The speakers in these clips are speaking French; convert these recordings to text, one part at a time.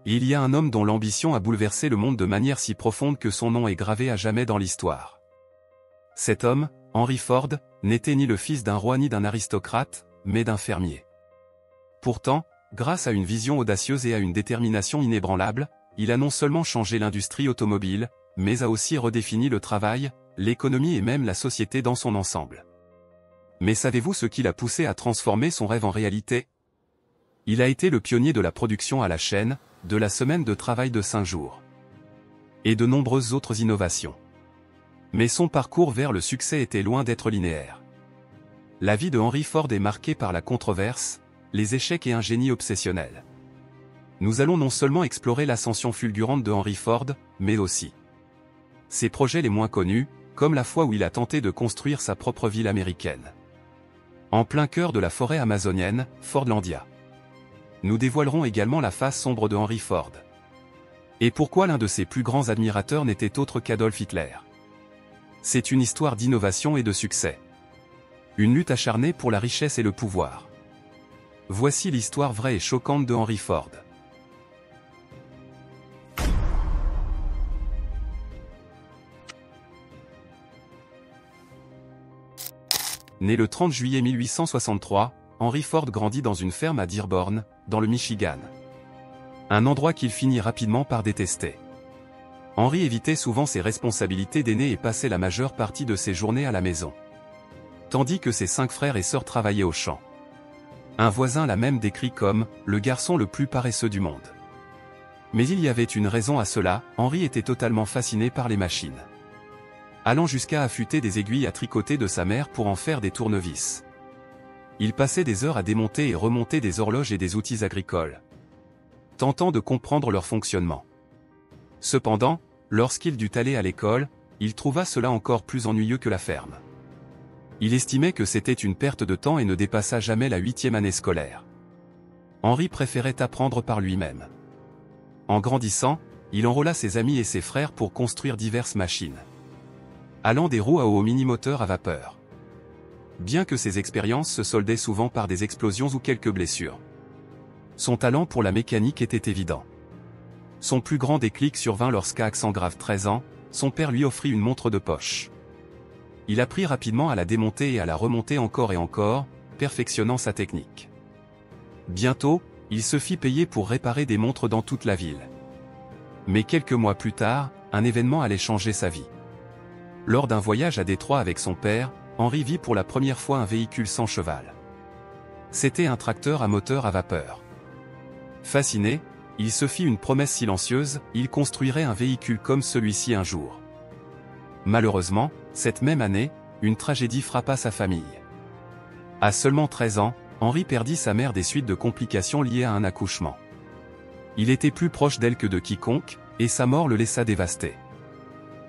Il y a un homme dont l'ambition a bouleversé le monde de manière si profonde que son nom est gravé à jamais dans l'histoire. Cet homme, Henry Ford, n'était ni le fils d'un roi ni d'un aristocrate, mais d'un fermier. Pourtant, grâce à une vision audacieuse et à une détermination inébranlable, il a non seulement changé l'industrie automobile, mais a aussi redéfini le travail, l'économie et même la société dans son ensemble. Mais savez-vous ce qui l'a poussé à transformer son rêve en réalité? Il a été le pionnier de la production à la chaîne, de la semaine de travail de 5 jours. Et de nombreuses autres innovations. Mais son parcours vers le succès était loin d'être linéaire. La vie de Henry Ford est marquée par la controverse, les échecs et un génie obsessionnel. Nous allons non seulement explorer l'ascension fulgurante de Henry Ford, mais aussi ses projets les moins connus, comme la fois où il a tenté de construire sa propre ville américaine. En plein cœur de la forêt amazonienne, Fordlandia. Nous dévoilerons également la face sombre de Henry Ford. Et pourquoi l'un de ses plus grands admirateurs n'était autre qu'Adolf Hitler. C'est une histoire d'innovation et de succès. Une lutte acharnée pour la richesse et le pouvoir. Voici l'histoire vraie et choquante de Henry Ford. Né le 30 juillet 1863, Henry Ford grandit dans une ferme à Dearborn, dans le Michigan. Un endroit qu'il finit rapidement par détester. Henry évitait souvent ses responsabilités d'aîné et passait la majeure partie de ses journées à la maison. Tandis que ses 5 frères et sœurs travaillaient au champ. Un voisin l'a même décrit comme « le garçon le plus paresseux du monde ». Mais il y avait une raison à cela, Henry était totalement fasciné par les machines. Allant jusqu'à affûter des aiguilles à tricoter de sa mère pour en faire des tournevis. Il passait des heures à démonter et remonter des horloges et des outils agricoles, tentant de comprendre leur fonctionnement. Cependant, lorsqu'il dut aller à l'école, il trouva cela encore plus ennuyeux que la ferme. Il estimait que c'était une perte de temps et ne dépassa jamais la 8e année scolaire. Henry préférait apprendre par lui-même. En grandissant, il enrôla ses amis et ses frères pour construire diverses machines. Allant des roues à eau au mini-moteur à vapeur. Bien que ces expériences se soldaient souvent par des explosions ou quelques blessures. Son talent pour la mécanique était évident. Son plus grand déclic survint lorsqu'à accent grave 13 ans, son père lui offrit une montre de poche. Il apprit rapidement à la démonter et à la remonter encore et encore, perfectionnant sa technique. Bientôt, il se fit payer pour réparer des montres dans toute la ville. Mais quelques mois plus tard, un événement allait changer sa vie. Lors d'un voyage à Détroit avec son père, Henry vit pour la première fois un véhicule sans cheval. C'était un tracteur à moteur à vapeur. Fasciné, il se fit une promesse silencieuse, il construirait un véhicule comme celui-ci un jour. Malheureusement, cette même année, une tragédie frappa sa famille. À seulement 13 ans, Henry perdit sa mère des suites de complications liées à un accouchement. Il était plus proche d'elle que de quiconque, et sa mort le laissa dévasté.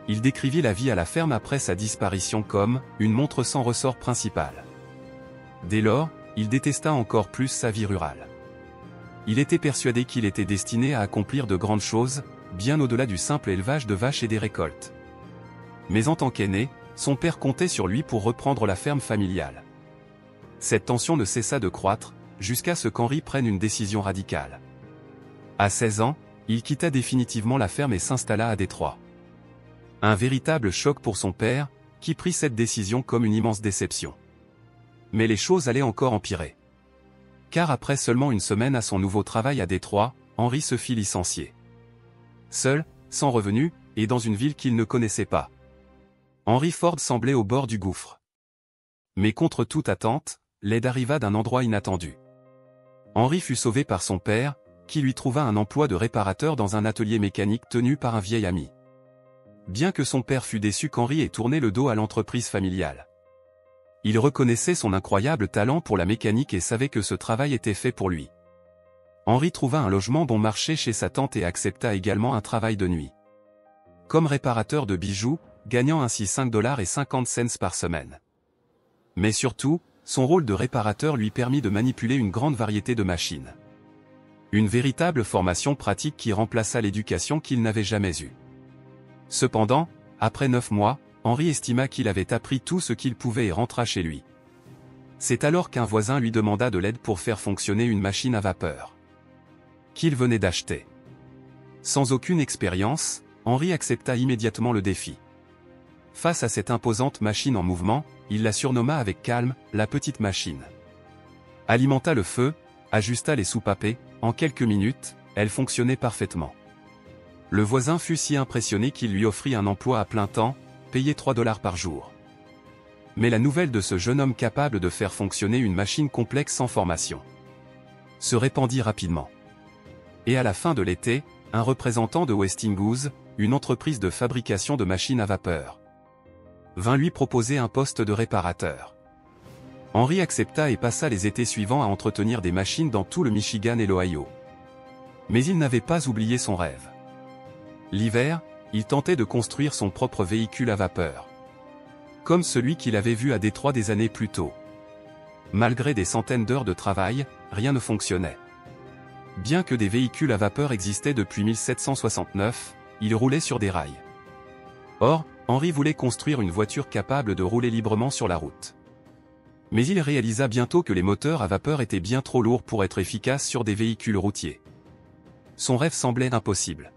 Il décrivit la vie à la ferme après sa disparition comme « une montre sans ressort principal ». Dès lors, il détesta encore plus sa vie rurale. Il était persuadé qu'il était destiné à accomplir de grandes choses, bien au-delà du simple élevage de vaches et des récoltes. Mais en tant qu'aîné, son père comptait sur lui pour reprendre la ferme familiale. Cette tension ne cessa de croître, jusqu'à ce qu'Henry prenne une décision radicale. À 16 ans, il quitta définitivement la ferme et s'installa à Détroit. Un véritable choc pour son père, qui prit cette décision comme une immense déception. Mais les choses allaient encore empirer. Car après seulement une semaine à son nouveau travail à Détroit, Henry se fit licencier. Seul, sans revenu, et dans une ville qu'il ne connaissait pas. Henry Ford semblait au bord du gouffre. Mais contre toute attente, l'aide arriva d'un endroit inattendu. Henry fut sauvé par son père, qui lui trouva un emploi de réparateur dans un atelier mécanique tenu par un vieil ami. Bien que son père fût déçu qu'Henry ait tourné le dos à l'entreprise familiale. Il reconnaissait son incroyable talent pour la mécanique et savait que ce travail était fait pour lui. Henry trouva un logement bon marché chez sa tante et accepta également un travail de nuit. Comme réparateur de bijoux, gagnant ainsi $5,50 par semaine. Mais surtout, son rôle de réparateur lui permit de manipuler une grande variété de machines. Une véritable formation pratique qui remplaça l'éducation qu'il n'avait jamais eue. Cependant, après 9 mois, Henry estima qu'il avait appris tout ce qu'il pouvait et rentra chez lui. C'est alors qu'un voisin lui demanda de l'aide pour faire fonctionner une machine à vapeur qu'il venait d'acheter. Sans aucune expérience, Henri accepta immédiatement le défi. Face à cette imposante machine en mouvement, il la surnomma avec calme, la petite machine. Alimenta le feu, ajusta les soupapes et, en quelques minutes, elle fonctionnait parfaitement. Le voisin fut si impressionné qu'il lui offrit un emploi à plein temps, payé 3 $ par jour. Mais la nouvelle de ce jeune homme capable de faire fonctionner une machine complexe sans formation se répandit rapidement. Et à la fin de l'été, un représentant de Westinghouse, une entreprise de fabrication de machines à vapeur, vint lui proposer un poste de réparateur. Henri accepta et passa les étés suivants à entretenir des machines dans tout le Michigan et l'Ohio. Mais il n'avait pas oublié son rêve. L'hiver, il tentait de construire son propre véhicule à vapeur, comme celui qu'il avait vu à Détroit des années plus tôt. Malgré des centaines d'heures de travail, rien ne fonctionnait. Bien que des véhicules à vapeur existaient depuis 1769, ils roulaient sur des rails. Or, Henri voulait construire une voiture capable de rouler librement sur la route. Mais il réalisa bientôt que les moteurs à vapeur étaient bien trop lourds pour être efficaces sur des véhicules routiers. Son rêve semblait impossible.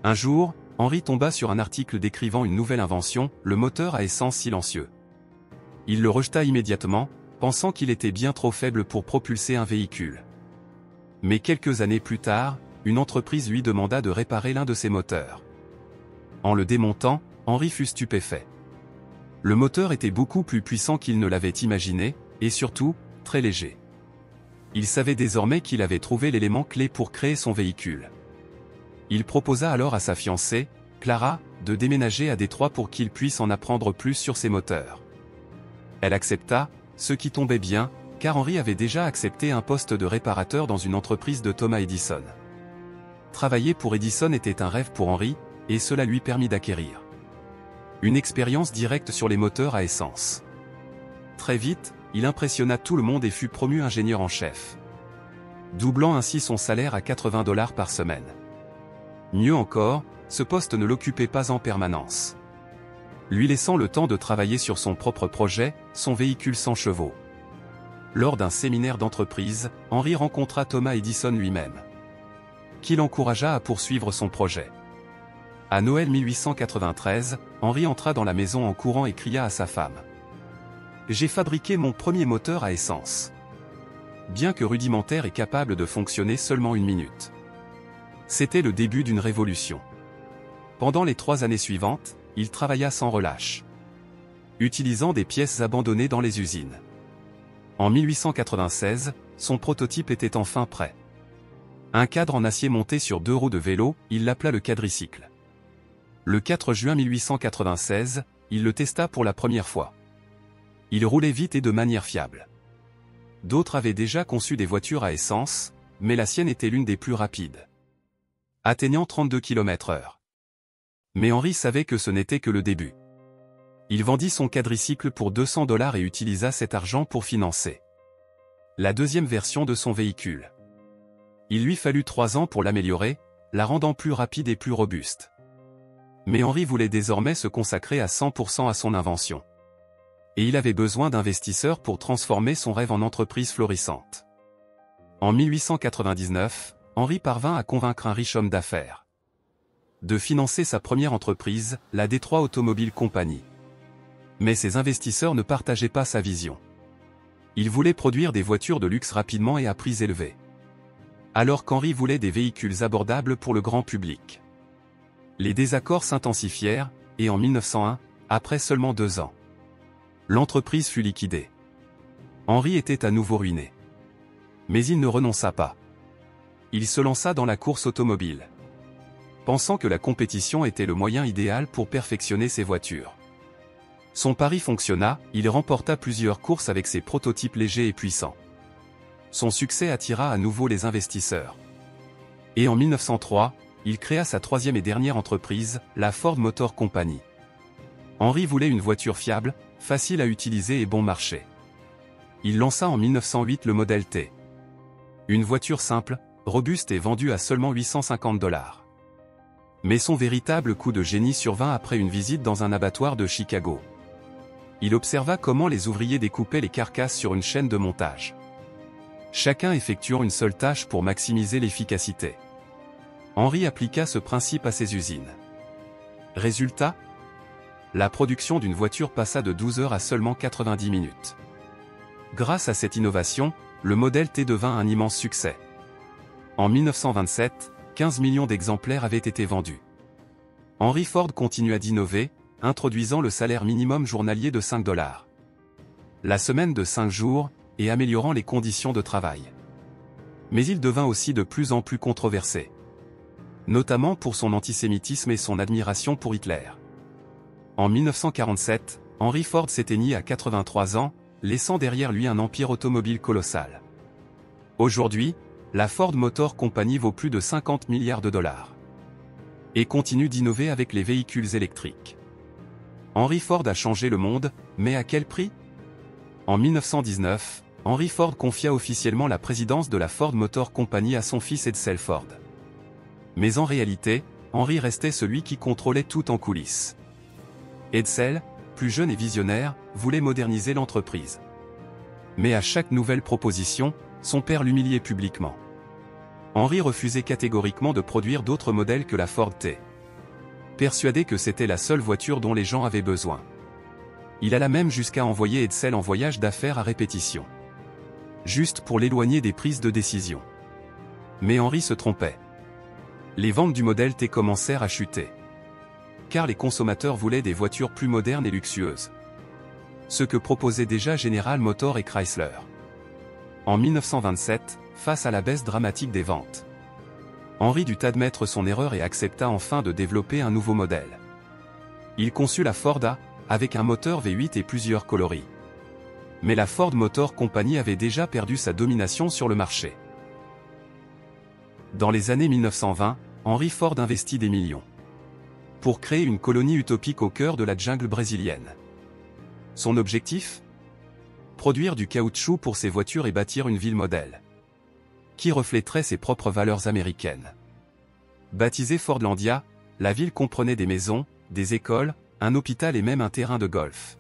Un jour, Henri tomba sur un article décrivant une nouvelle invention, le moteur à essence silencieux. Il le rejeta immédiatement, pensant qu'il était bien trop faible pour propulser un véhicule. Mais quelques années plus tard, une entreprise lui demanda de réparer l'un de ses moteurs. En le démontant, Henri fut stupéfait. Le moteur était beaucoup plus puissant qu'il ne l'avait imaginé, et surtout, très léger. Il savait désormais qu'il avait trouvé l'élément clé pour créer son véhicule. Il proposa alors à sa fiancée, Clara, de déménager à Détroit pour qu'il puisse en apprendre plus sur ses moteurs. Elle accepta, ce qui tombait bien, car Henri avait déjà accepté un poste de réparateur dans une entreprise de Thomas Edison. Travailler pour Edison était un rêve pour Henri, et cela lui permit d'acquérir une expérience directe sur les moteurs à essence. Très vite, il impressionna tout le monde et fut promu ingénieur en chef, doublant ainsi son salaire à 80 $ par semaine. Mieux encore, ce poste ne l'occupait pas en permanence, lui laissant le temps de travailler sur son propre projet, son véhicule 100 chevaux. Lors d'un séminaire d'entreprise, Henri rencontra Thomas Edison lui-même, qui l'encouragea à poursuivre son projet. À Noël 1893, Henri entra dans la maison en courant et cria à sa femme: « J'ai fabriqué mon premier moteur à essence. » Bien que rudimentaire et capable de fonctionner seulement 1 minute. C'était le début d'une révolution. Pendant les 3 années suivantes, il travailla sans relâche, utilisant des pièces abandonnées dans les usines. En 1896, son prototype était enfin prêt. Un cadre en acier monté sur 2 roues de vélo, il l'appela le quadricycle. Le 4 juin 1896, il le testa pour la première fois. Il roulait vite et de manière fiable. D'autres avaient déjà conçu des voitures à essence, mais la sienne était l'une des plus rapides, atteignant 32 km/h. Mais Henri savait que ce n'était que le début. Il vendit son quadricycle pour 200 $ et utilisa cet argent pour financer la deuxième version de son véhicule. Il lui fallut 3 ans pour l'améliorer, la rendant plus rapide et plus robuste. Mais Henri voulait désormais se consacrer à 100% à son invention. Et il avait besoin d'investisseurs pour transformer son rêve en entreprise florissante. En 1899, Henri parvint à convaincre un riche homme d'affaires de financer sa première entreprise, la Detroit Automobile Company. Mais ses investisseurs ne partageaient pas sa vision. Ils voulaient produire des voitures de luxe rapidement et à prix élevés, alors qu'Henri voulait des véhicules abordables pour le grand public. Les désaccords s'intensifièrent, et en 1901, après seulement 2 ans, l'entreprise fut liquidée. Henri était à nouveau ruiné. Mais il ne renonça pas. Il se lança dans la course automobile, pensant que la compétition était le moyen idéal pour perfectionner ses voitures. Son pari fonctionna, il remporta plusieurs courses avec ses prototypes légers et puissants. Son succès attira à nouveau les investisseurs. Et en 1903, il créa sa 3e et dernière entreprise, la Ford Motor Company. Henri voulait une voiture fiable, facile à utiliser et bon marché. Il lança en 1908 le modèle T. Une voiture simple, robuste et vendue à seulement 850 $. Mais son véritable coup de génie survint après une visite dans un abattoir de Chicago. Il observa comment les ouvriers découpaient les carcasses sur une chaîne de montage, chacun effectuant une seule tâche pour maximiser l'efficacité. Henry appliqua ce principe à ses usines. Résultat, la production d'une voiture passa de 12 heures à seulement 90 minutes. Grâce à cette innovation, le modèle T devint un immense succès. En 1927, 15 millions d'exemplaires avaient été vendus. Henry Ford continua d'innover, introduisant le salaire minimum journalier de $5, la semaine de 5 jours, et améliorant les conditions de travail. Mais il devint aussi de plus en plus controversé, notamment pour son antisémitisme et son admiration pour Hitler. En 1947, Henry Ford s'éteignit à 83 ans, laissant derrière lui un empire automobile colossal. Aujourd'hui, la Ford Motor Company vaut plus de 50 milliards de dollars. Et continue d'innover avec les véhicules électriques. Henry Ford a changé le monde, mais à quel prix? En 1919, Henry Ford confia officiellement la présidence de la Ford Motor Company à son fils Edsel Ford. Mais en réalité, Henry restait celui qui contrôlait tout en coulisses. Edsel, plus jeune et visionnaire, voulait moderniser l'entreprise. Mais à chaque nouvelle proposition, son père l'humiliait publiquement. Henry refusait catégoriquement de produire d'autres modèles que la Ford T. Persuadé que c'était la seule voiture dont les gens avaient besoin. Il alla même jusqu'à envoyer Edsel en voyage d'affaires à répétition. Juste pour l'éloigner des prises de décision. Mais Henry se trompait. Les ventes du modèle T commencèrent à chuter. Car les consommateurs voulaient des voitures plus modernes et luxueuses. Ce que proposaient déjà General Motors et Chrysler. En 1927, face à la baisse dramatique des ventes, Henry dut admettre son erreur et accepta enfin de développer un nouveau modèle. Il conçut la Ford A, avec un moteur V8 et plusieurs coloris. Mais la Ford Motor Company avait déjà perdu sa domination sur le marché. Dans les années 1920, Henry Ford investit des millions pour créer une colonie utopique au cœur de la jungle brésilienne. Son objectif? Produire du caoutchouc pour ses voitures et bâtir une ville modèle qui reflèterait ses propres valeurs américaines. Baptisée Fordlandia, la ville comprenait des maisons, des écoles, un hôpital et même un terrain de golf.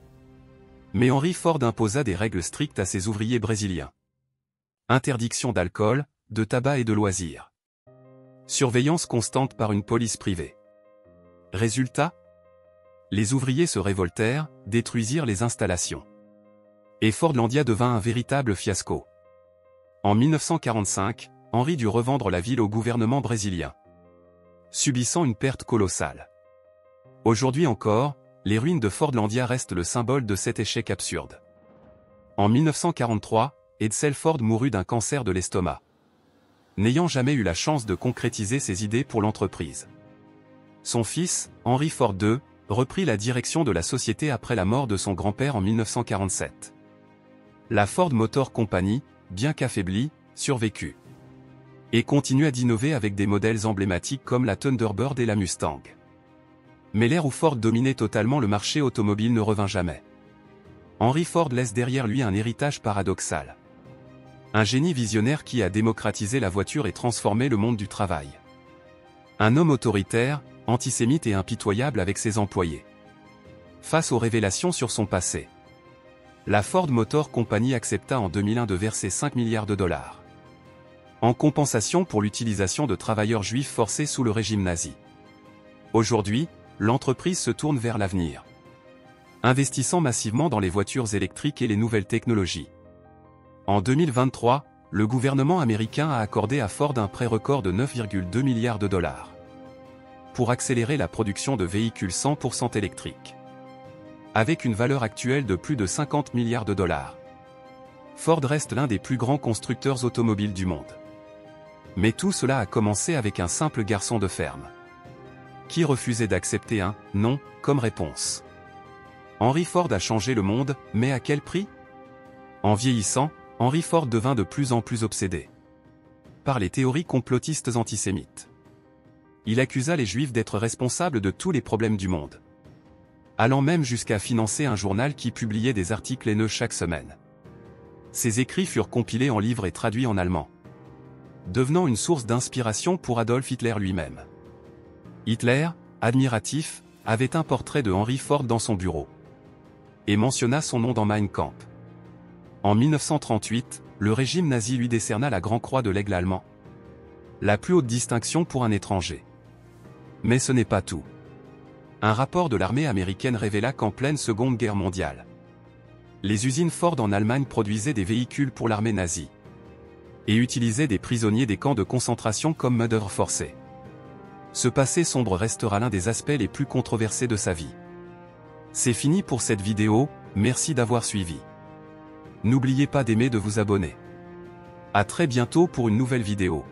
Mais Henry Ford imposa des règles strictes à ses ouvriers brésiliens. Interdiction d'alcool, de tabac et de loisirs. Surveillance constante par une police privée. Résultat? Les ouvriers se révoltèrent, détruisirent les installations. Et Fordlandia devint un véritable fiasco. En 1945, Henry dut revendre la ville au gouvernement brésilien, subissant une perte colossale. Aujourd'hui encore, les ruines de Fordlandia restent le symbole de cet échec absurde. En 1943, Edsel Ford mourut d'un cancer de l'estomac, n'ayant jamais eu la chance de concrétiser ses idées pour l'entreprise. Son fils, Henry Ford II, reprit la direction de la société après la mort de son grand-père en 1947. La Ford Motor Company, bien qu'affaiblie, survécut. Et continua d'innover avec des modèles emblématiques comme la Thunderbird et la Mustang. Mais l'ère où Ford dominait totalement le marché automobile ne revint jamais. Henry Ford laisse derrière lui un héritage paradoxal. Un génie visionnaire qui a démocratisé la voiture et transformé le monde du travail. Un homme autoritaire, antisémite et impitoyable avec ses employés. Face aux révélations sur son passé, la Ford Motor Company accepta en 2001 de verser 5 milliards de dollars en compensation pour l'utilisation de travailleurs juifs forcés sous le régime nazi. Aujourd'hui, l'entreprise se tourne vers l'avenir, investissant massivement dans les voitures électriques et les nouvelles technologies. En 2023, le gouvernement américain a accordé à Ford un prêt record de 9,2 milliards de dollars pour accélérer la production de véhicules 100% électriques. Avec une valeur actuelle de plus de 50 milliards de dollars, Ford reste l'un des plus grands constructeurs automobiles du monde. Mais tout cela a commencé avec un simple garçon de ferme, qui refusait d'accepter un « non » comme réponse. Henry Ford a changé le monde, mais à quel prix? En vieillissant, Henry Ford devint de plus en plus obsédé par les théories complotistes antisémites. Il accusa les Juifs d'être responsables de tous les problèmes du monde, allant même jusqu'à financer un journal qui publiait des articles haineux chaque semaine. Ses écrits furent compilés en livres et traduits en allemand, devenant une source d'inspiration pour Adolf Hitler lui-même. Hitler, admiratif, avait un portrait de Henry Ford dans son bureau et mentionna son nom dans Mein Kampf. En 1938, le régime nazi lui décerna la Grand Croix de l'Aigle allemand, la plus haute distinction pour un étranger. Mais ce n'est pas tout. Un rapport de l'armée américaine révéla qu'en pleine Seconde Guerre mondiale, les usines Ford en Allemagne produisaient des véhicules pour l'armée nazie et utilisaient des prisonniers des camps de concentration comme main-d'œuvre forcée. Ce passé sombre restera l'un des aspects les plus controversés de sa vie. C'est fini pour cette vidéo, merci d'avoir suivi. N'oubliez pas d'aimer et de vous abonner. À très bientôt pour une nouvelle vidéo.